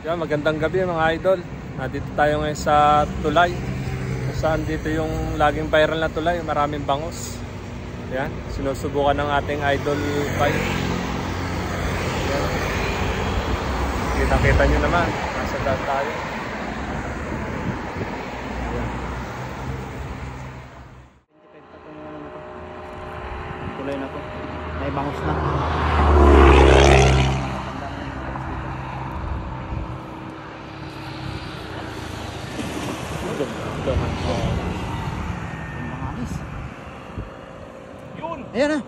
Yan, magandang gabi mga idol. Nandito tayo ngayon sa tulay. Saan dito yung laging viral na tulay, maraming bangus. Yan, sinusubukan ng ating idol fight. Yan. Kita-kita nyo naman, nasa daan tayo. Yan. Tulay na to, may bangus na. Yun! Ayan na.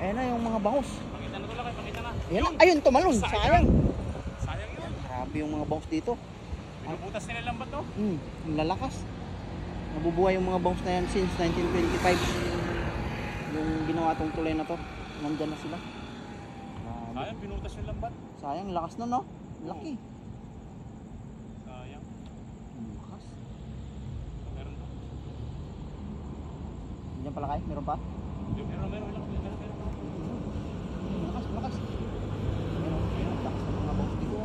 Ayan na yung mga bangus. Pakita na tulay, pakita na. Ayan na. Ayun, tumalon. Sayang. Sayang yun. Grabe yung mga bangus dito. Binubutas nila lambat to. Ang lalakas. Nabubuhay yung mga bangus na yan since 1925. Yung ginawa tong tulay na to. Nandyan na sila. Sayang, binutas yung lambat. Sayang, lakas na no? Laki. Sayang. Lakas. Meron to. Diyan pala kayo, meron pa? Meron. Lakas. Meron. Lakas ng mga bangus dito.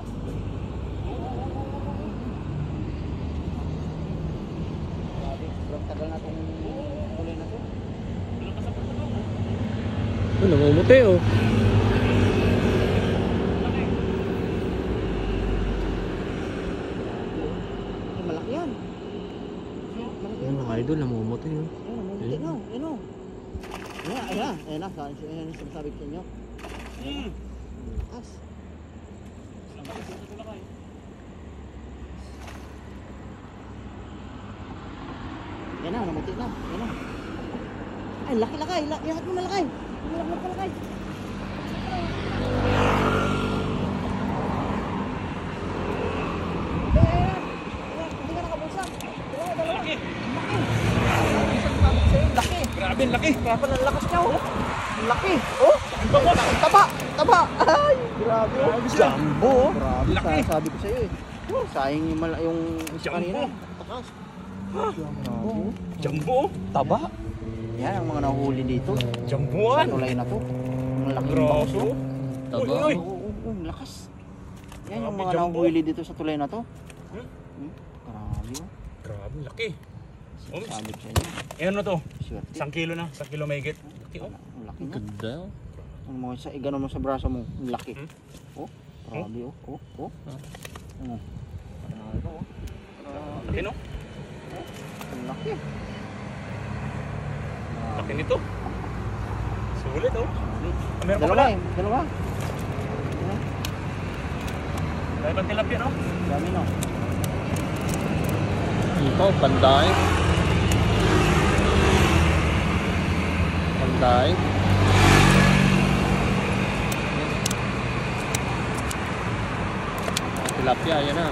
Grabe, sobrang tagal na tong tulay na to. Namumuti oh. Malaki yan. Malaki yan. Mga idol, namumuti oh. Namumuti na. Ayan o. Ayan na. Ayan yung sinasabi ko sa inyo. Lakas. Ayan na, namumuti na. Ayan na. Ay, laki-lakay. Iangat mo na lakay. Iangat mo na lakay. Hindi ka nakabulsa. Dalawa. Laki. Grabe, laki. Kaya pala ang lakas niya, oh. Ang laki. Oh, taba. Ay, grabe, oh. Jumbo, oh. Grabe, Laki. sabi ko sa'yo, eh. Sayang yung isa kanina. Takas. Jumbo. Taba. Yan ang mga nahuli dito. Jumboan. Sa tulay na to. Ang laking Grabe. bangus, oh. Taba. Oo, ang lakas. Yan yung mga nahuli dito sa tulay na to. Grabe, oh. Grabe, laki. Sabi ko sa inyo. Eh ano to? Swerte. 1 kilo na. 1 kilo may higit. Laki oh. Ang laki niya. Ganda oh. Ang mga isa, igano mo sa braso mo. Ang laki. Oh, grabe, oh. Oh. Grabe, oh. Laki no? Ang laki. Laki nito. Sulit oh. Meron pa Dalawa pala. eh, dalawa. Dahil bang tilapia no? Dami no. Ito, panday. Tilapia, yan na.